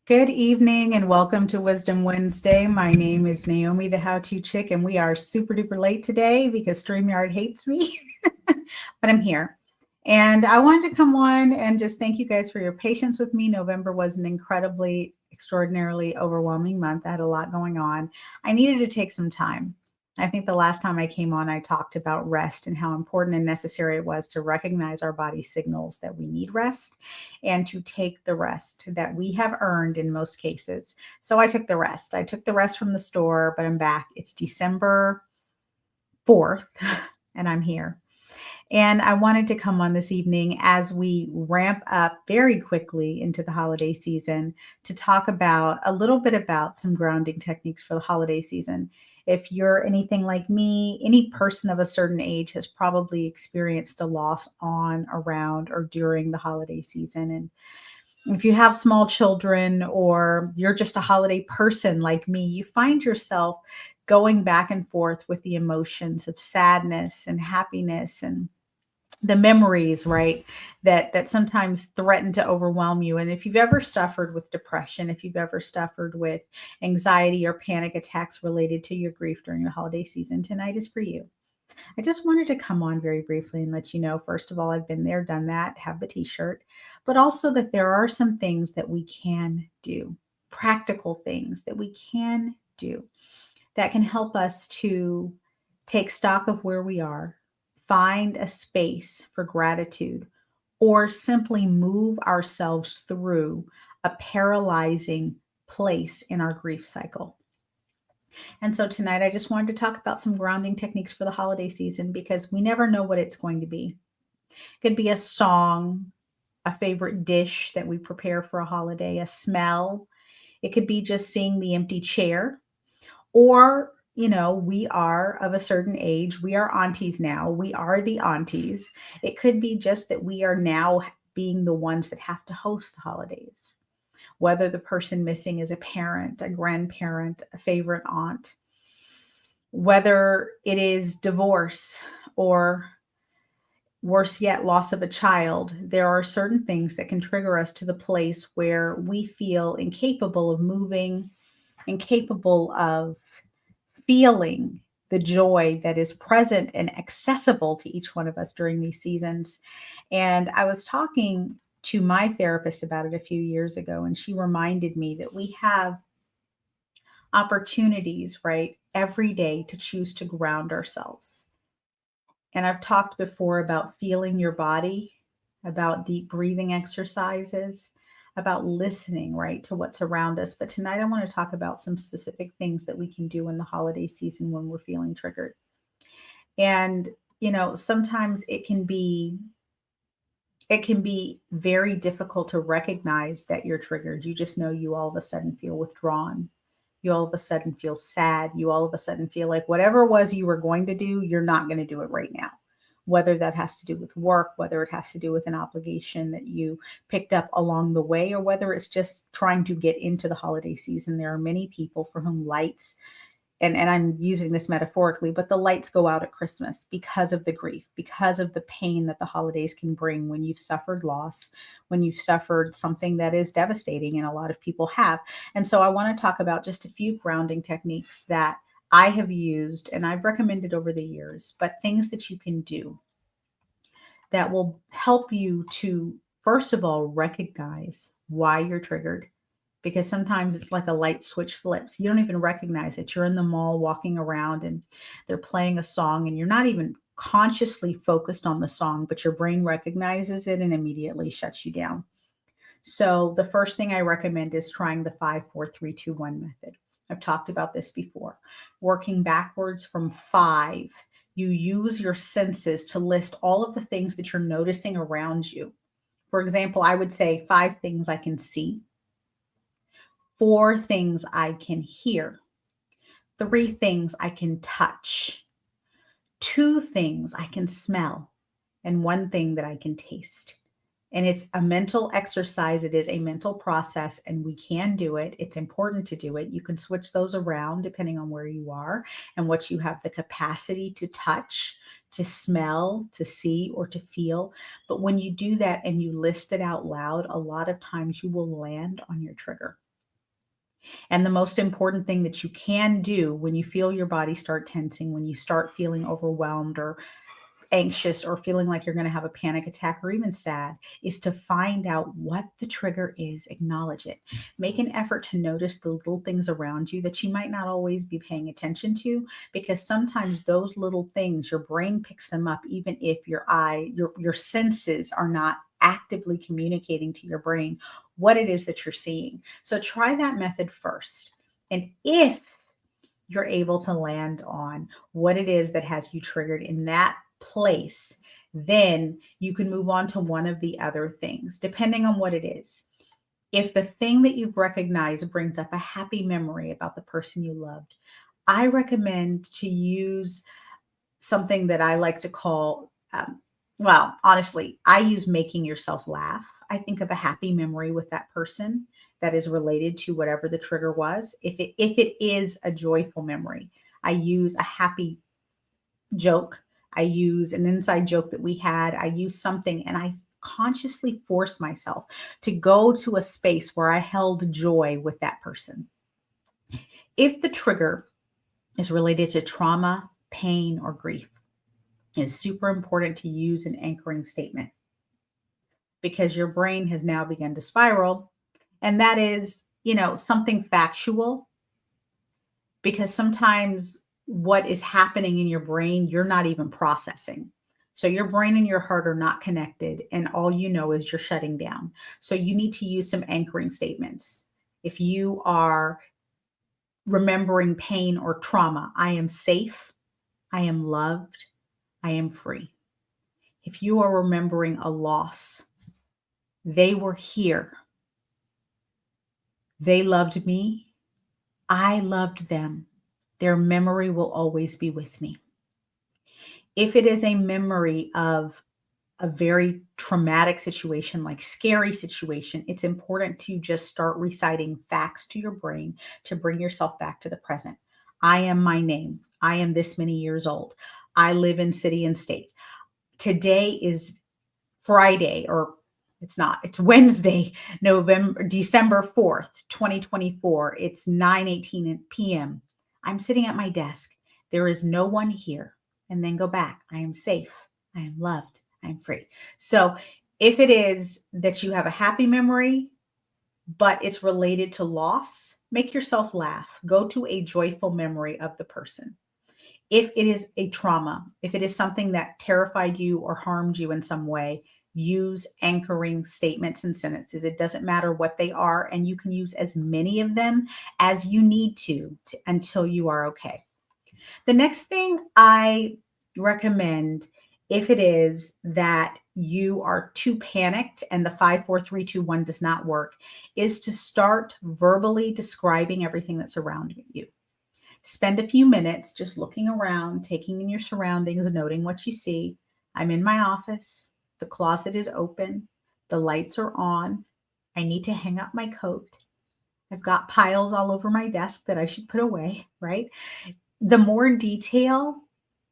Good evening and welcome to Wisdom Wednesday. My name is Naomi, the How To Chick, and we are super duper late today because StreamYard hates me, but I'm here. And I wanted to come on and just thank you guys for your patience with me. November was an incredibly, extraordinarily overwhelming month. I had a lot going on. I needed to take some time. I think the last time I came on, I talked about rest and how important and necessary it was to recognize our body signals that we need rest and to take the rest that we have earned in most cases. So I took the rest. I took the rest from the store, but I'm back. It's December 4th, and I'm here. And I wanted to come on this evening as we ramp up very quickly into the holiday season to talk about a little bit about some grounding techniques for the holiday season. If you're anything like me, any person of a certain age has probably experienced a loss on, around, or during the holiday season. And if you have small children or you're just a holiday person like me, you find yourself going back and forth with the emotions of sadness and happiness and the memories, right, that sometimes threaten to overwhelm you. And if you've ever suffered with depression, if you've ever suffered with anxiety or panic attacks related to your grief during the holiday season, tonight is for you. I just wanted to come on very briefly and let you know, first of all, I've been there, done that, have the t-shirt, but also that there are some things that we can do, practical things that we can do that can help us to take stock of where we are, find a space for gratitude, or simply move ourselves through a paralyzing place in our grief cycle. And so tonight, I just wanted to talk about some grounding techniques for the holiday season because we never know what it's going to be. It could be a song, a favorite dish that we prepare for a holiday, a smell. It could be just seeing the empty chair, or we are of a certain age. We are aunties now. We are the aunties. It could be just that we are now being the ones that have to host the holidays, whether the person missing is a parent, a grandparent, a favorite aunt, whether it is divorce or worse yet, loss of a child. There are certain things that can trigger us to the place where we feel incapable of moving, incapable of feeling the joy that is present and accessible to each one of us during these seasons. And I was talking to my therapist about it a few years ago, and she reminded me that we have opportunities, right, every day to choose to ground ourselves. And I've talked before about feeling your body, about deep breathing exercises, about listening, right, to what's around us. But tonight I want to talk about some specific things that we can do in the holiday season when we're feeling triggered. And, sometimes it can be very difficult to recognize that you're triggered. You just know you all of a sudden feel withdrawn. You all of a sudden feel sad. You all of a sudden feel like whatever it was you were going to do, you're not going to do it right now. Whether that has to do with work, whether it has to do with an obligation that you picked up along the way, or whether it's just trying to get into the holiday season. There are many people for whom lights, and I'm using this metaphorically, but the lights go out at Christmas because of the grief, because of the pain that the holidays can bring when you've suffered loss, when you've suffered something that is devastating, and a lot of people have. And so I want to talk about just a few grounding techniques that I have used and I've recommended over the years, but things that you can do that will help you to, first of all, recognize why you're triggered, because sometimes it's like a light switch flips. You don't even recognize it. You're in the mall walking around and they're playing a song and you're not even consciously focused on the song, but your brain recognizes it and immediately shuts you down. So the first thing I recommend is trying the 5, 4, 3, 2, 1 method. I've talked about this before. Working backwards from 5, you use your senses to list all of the things that you're noticing around you. For example, I would say 5 things I can see, 4 things I can hear, 3 things I can touch, 2 things I can smell, and 1 thing that I can taste. And it's a mental exercise. It is a mental process, and we can do it. It's important to do it. You can switch those around depending on where you are and what you have the capacity to touch, to smell, to see, or to feel. But when you do that and you list it out loud, a lot of times you will land on your trigger. And the most important thing that you can do when you feel your body start tensing, when you start feeling overwhelmed or anxious or feeling like you're going to have a panic attack or even sad, is to find out what the trigger is, acknowledge it. Make an effort to notice the little things around you that you might not always be paying attention to, because sometimes those little things, your brain picks them up even if your senses are not actively communicating to your brain what it is that you're seeing. So try that method first. And if you're able to land on what it is that has you triggered in that place, then you can move on to one of the other things, depending on what it is. If the thing that you've recognized brings up a happy memory about the person you loved, I recommend to use something that I like to call, well, honestly, I use making yourself laugh. I think of a happy memory with that person that is related to whatever the trigger was. If it is a joyful memory, I use a happy joke. I use an inside joke that we had. I use something, and I consciously force myself to go to a space where I held joy with that person. If the trigger is related to trauma, pain, or grief, it's super important to use an anchoring statement, because your brain has now begun to spiral. And that is, something factual, because sometimes what is happening in your brain, you're not even processing. So your brain and your heart are not connected, and all you know is you're shutting down. So you need to use some anchoring statements. If you are remembering pain or trauma, I am safe, I am loved, I am free. If you are remembering a loss, they were here, they loved me, I loved them, their memory will always be with me. If it is a memory of a very traumatic situation, like scary situation, it's important to just start reciting facts to your brain to bring yourself back to the present. I am my name. I am this many years old. I live in city and state. Today is Friday, or it's not, it's Wednesday, December 4th, 2024. It's 9:18 p.m. I'm sitting at my desk. There is no one here. And then go back. I am safe. I am loved. I am free. So if it is that you have a happy memory, but it's related to loss, make yourself laugh. Go to a joyful memory of the person. If it is a trauma, if it is something that terrified you or harmed you in some way, use anchoring statements and sentences. It doesn't matter what they are, and you can use as many of them as you need to until you are okay. The next thing I recommend, if it is that you are too panicked and the 5, 4, 3, 2, 1 does not work, is to start verbally describing everything that's around you. Spend a few minutes just looking around, taking in your surroundings, noting what you see. I'm in my office. The closet is open. The lights are on. I need to hang up my coat. I've got piles all over my desk that I should put away, right? The more detail,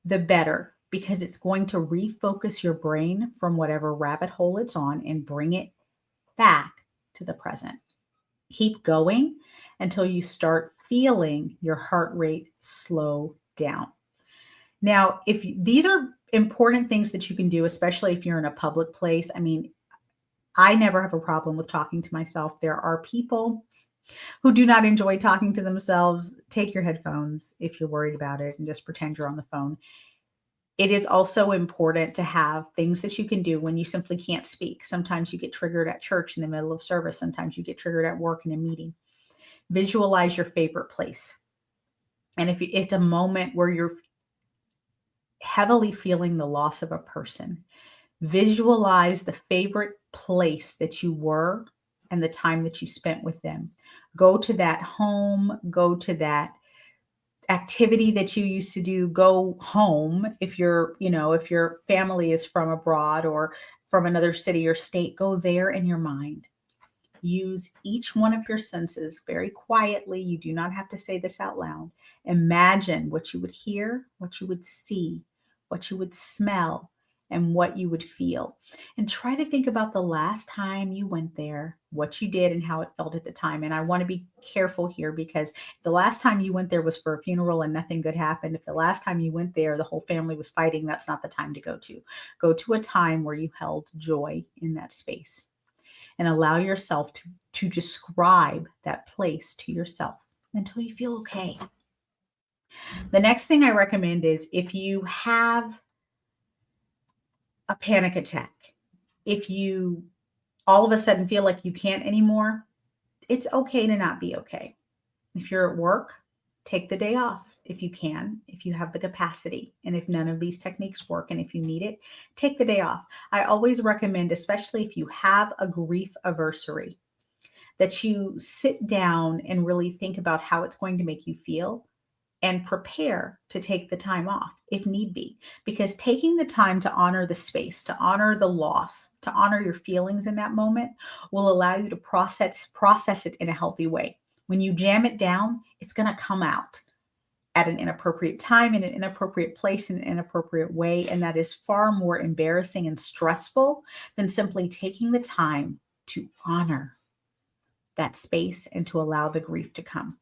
the better, because it's going to refocus your brain from whatever rabbit hole it's on and bring it back to the present. Keep going until you start feeling your heart rate slow down. Now, these are important things that you can do, especially if you're in a public place. I mean, I never have a problem with talking to myself. There are people who do not enjoy talking to themselves. Take your headphones if you're worried about it and just pretend you're on the phone. It is also important to have things that you can do when you simply can't speak. Sometimes you get triggered at church in the middle of service. Sometimes you get triggered at work in a meeting. Visualize your favorite place. And if it's a moment where you're heavily feeling the loss of a person, visualize the favorite place that you were and the time that you spent with them. Go to that home, go to that activity that you used to do, go home. If if your family is from abroad or from another city or state, go there in your mind. Use each one of your senses very quietly. You do not have to say this out loud. Imagine what you would hear, what you would see, what you would smell, and what you would feel. And try to think about the last time you went there, what you did, and how it felt at the time. And I want to be careful here because if the last time you went there was for a funeral and nothing good happened, if the last time you went there, the whole family was fighting, that's not the time to go to. Go to a time where you held joy in that space and allow yourself to describe that place to yourself until you feel okay. The next thing I recommend is if you have a panic attack, if you all of a sudden feel like you can't anymore, it's okay to not be okay. If you're at work, take the day off if you can, if you have the capacity. And if none of these techniques work and if you need it, take the day off. I always recommend, especially if you have a grief aversary, that you sit down and really think about how it's going to make you feel and prepare to take the time off if need be. Because taking the time to honor the space, to honor the loss, to honor your feelings in that moment will allow you to process it in a healthy way. When you jam it down, it's going to come out at an inappropriate time, in an inappropriate place, in an inappropriate way. And that is far more embarrassing and stressful than simply taking the time to honor that space and to allow the grief to come.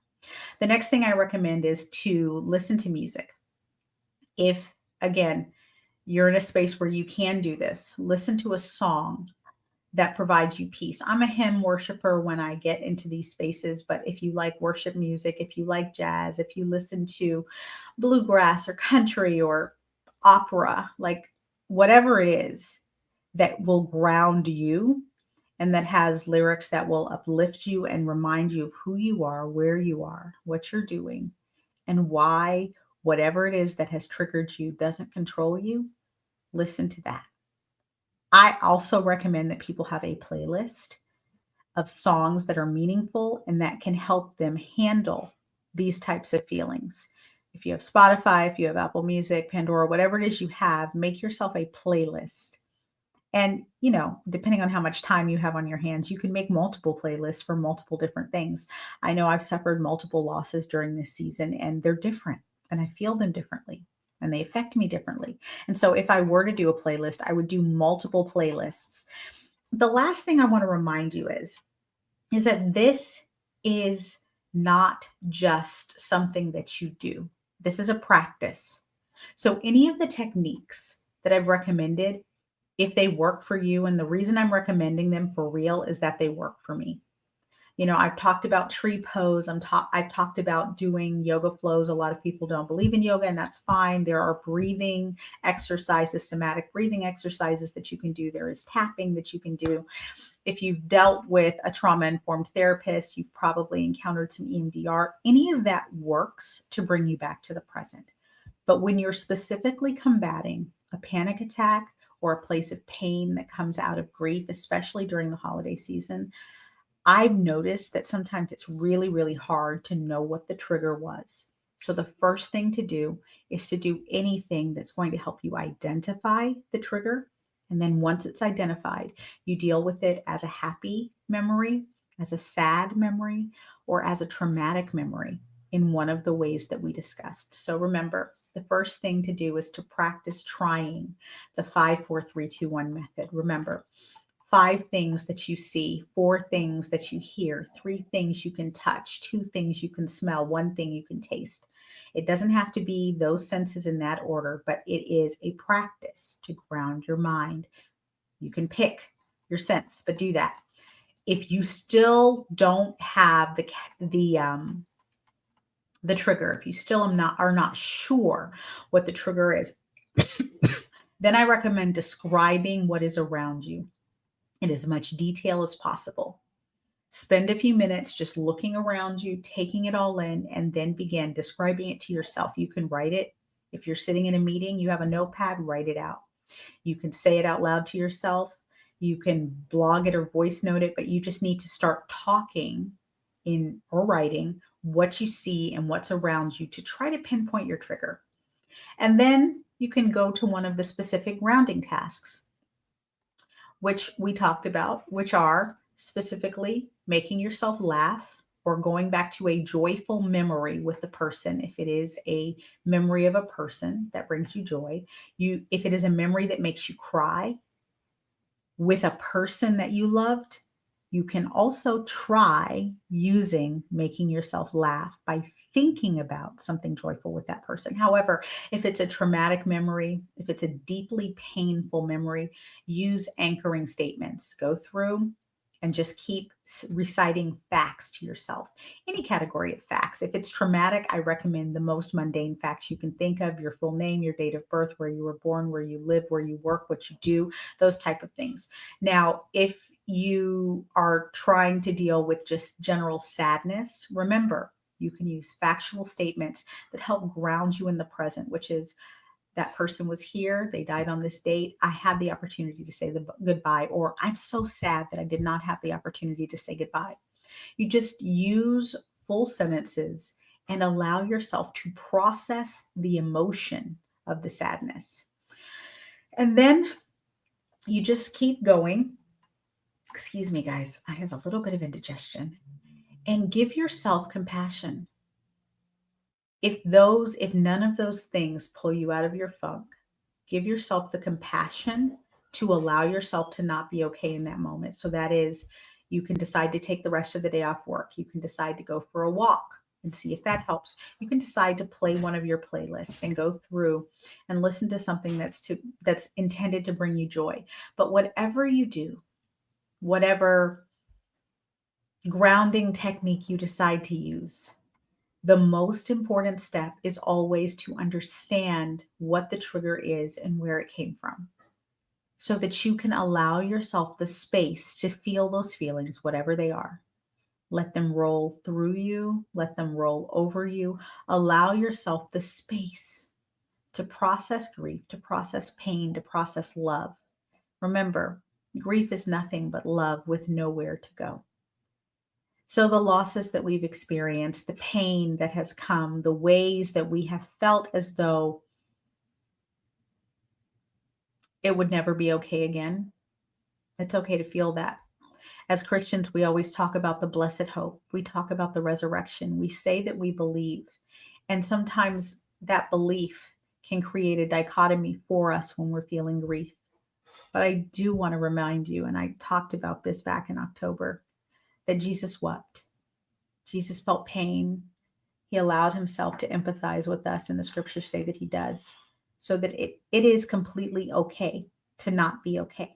The next thing I recommend is to listen to music. If, again, you're in a space where you can do this, listen to a song that provides you peace. I'm a hymn worshiper when I get into these spaces, but if you like worship music, if you like jazz, if you listen to bluegrass or country or opera, like whatever it is that will ground you and that has lyrics that will uplift you and remind you of who you are, where you are, what you're doing, and why whatever it is that has triggered you doesn't control you, listen to that. I also recommend that people have a playlist of songs that are meaningful and that can help them handle these types of feelings. If you have Spotify, if you have Apple Music, Pandora, whatever it is you have, make yourself a playlist. And, depending on how much time you have on your hands, you can make multiple playlists for multiple different things. I know I've suffered multiple losses during this season and they're different and I feel them differently and they affect me differently. And so if I were to do a playlist, I would do multiple playlists. The last thing I want to remind you is that this is not just something that you do. This is a practice. So any of the techniques that I've recommended, if they work for you, and the reason I'm recommending them for real is that they work for me. I've talked about tree pose. I've talked about doing yoga flows. A lot of people don't believe in yoga, and that's fine. There are breathing exercises, somatic breathing exercises that you can do. There is tapping that you can do. If you've dealt with a trauma-informed therapist, you've probably encountered some EMDR. Any of that works to bring you back to the present. But when you're specifically combating a panic attack or a place of pain that comes out of grief, especially during the holiday season, I've noticed that sometimes it's really, really hard to know what the trigger was. So the first thing to do is to do anything that's going to help you identify the trigger. And then once it's identified, you deal with it as a happy memory, as a sad memory, or as a traumatic memory in one of the ways that we discussed. So remember, the first thing to do is to practice trying the 5, 4, 3, 2, 1 method. Remember, 5 things that you see, 4 things that you hear, 3 things you can touch, 2 things you can smell, 1 thing you can taste. It doesn't have to be those senses in that order, but it is a practice to ground your mind. You can pick your sense, but do that. If you still don't have the trigger, if you still are not sure what the trigger is, then I recommend describing what is around you in as much detail as possible. Spend a few minutes just looking around you, taking it all in, and then begin describing it to yourself. You can write it. If you're sitting in a meeting, you have a notepad, write it out. You can say it out loud to yourself. You can blog it or voice note it, but you just need to start talking in or writing what you see and what's around you to try to pinpoint your trigger. And then you can go to one of the specific grounding tasks, which we talked about, which are specifically making yourself laugh or going back to a joyful memory with the person. If it is a memory of a person that brings you joy, if it is a memory that makes you cry with a person that you loved, you can also try using making yourself laugh by thinking about something joyful with that person. However, if it's a traumatic memory, if it's a deeply painful memory, use anchoring statements. Go through and just keep reciting facts to yourself. Any category of facts. If it's traumatic, I recommend the most mundane facts you can think of: your full name, your date of birth, where you were born, where you live, where you work, what you do, those type of things. Now, if you are trying to deal with just general sadness, remember, you can use factual statements that help ground you in the present, which is, that person was here, they died on this date, I had the opportunity to say the goodbye, or I'm so sad that I did not have the opportunity to say goodbye. You just use full sentences and allow yourself to process the emotion of the sadness. And then you just keep going. Excuse me, guys, I have a little bit of indigestion. And give yourself compassion. If none of those things pull you out of your funk, give yourself the compassion to allow yourself to not be okay in that moment. So that is, you can decide to take the rest of the day off work. You can decide to go for a walk and see if that helps. You can decide to play one of your playlists and go through and listen to something that's intended to bring you joy. But whatever you do, whatever grounding technique you decide to use, the most important step is always to understand what the trigger is and where it came from, so that you can allow yourself the space to feel those feelings, whatever they are. Let them roll through you, let them roll over you. Allow yourself the space to process grief, to process pain, to process love. Remember, grief is nothing but love with nowhere to go. So, the losses that we've experienced, the pain that has come, the ways that we have felt as though it would never be okay again, it's okay to feel that. As Christians, we always talk about the blessed hope. We talk about the resurrection. We say that we believe. And sometimes that belief can create a dichotomy for us when we're feeling grief. But I do want to remind you, and I talked about this back in October, that Jesus wept. Jesus felt pain. He allowed himself to empathize with us, and the scriptures say that he does, so that it is completely okay to not be okay.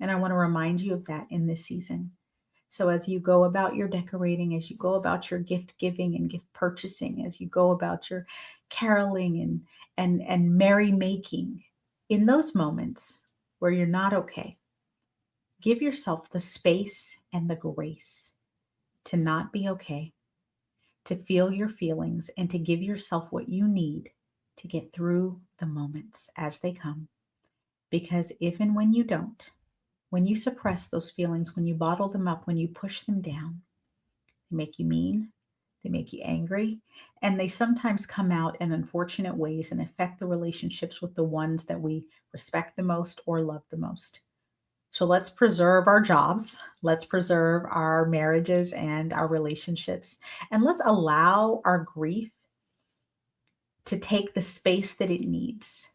And I want to remind you of that in this season. So as you go about your decorating, as you go about your gift giving and gift purchasing, as you go about your caroling and merry making, in those moments where you're not okay, give yourself the space and the grace to not be okay, to feel your feelings, and to give yourself what you need to get through the moments as they come. Because if and when you don't, when you suppress those feelings, when you bottle them up, when you push them down, they make you mean, they make you angry, and they sometimes come out in unfortunate ways and affect the relationships with the ones that we respect the most or love the most. So let's preserve our jobs, let's preserve our marriages and our relationships, and let's allow our grief to take the space that it needs.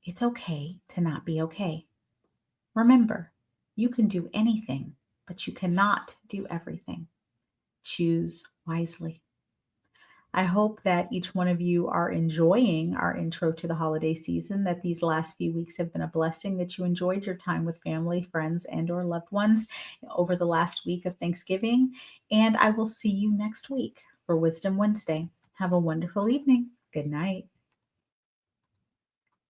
It's okay to not be okay. Remember, you can do anything, but you cannot do everything. Choose wisely. I hope that each one of you are enjoying our intro to the holiday season, that these last few weeks have been a blessing, that you enjoyed your time with family, friends, and or loved ones over the last week of Thanksgiving. And I will see you next week for Wisdom Wednesday. Have a wonderful evening. Good night.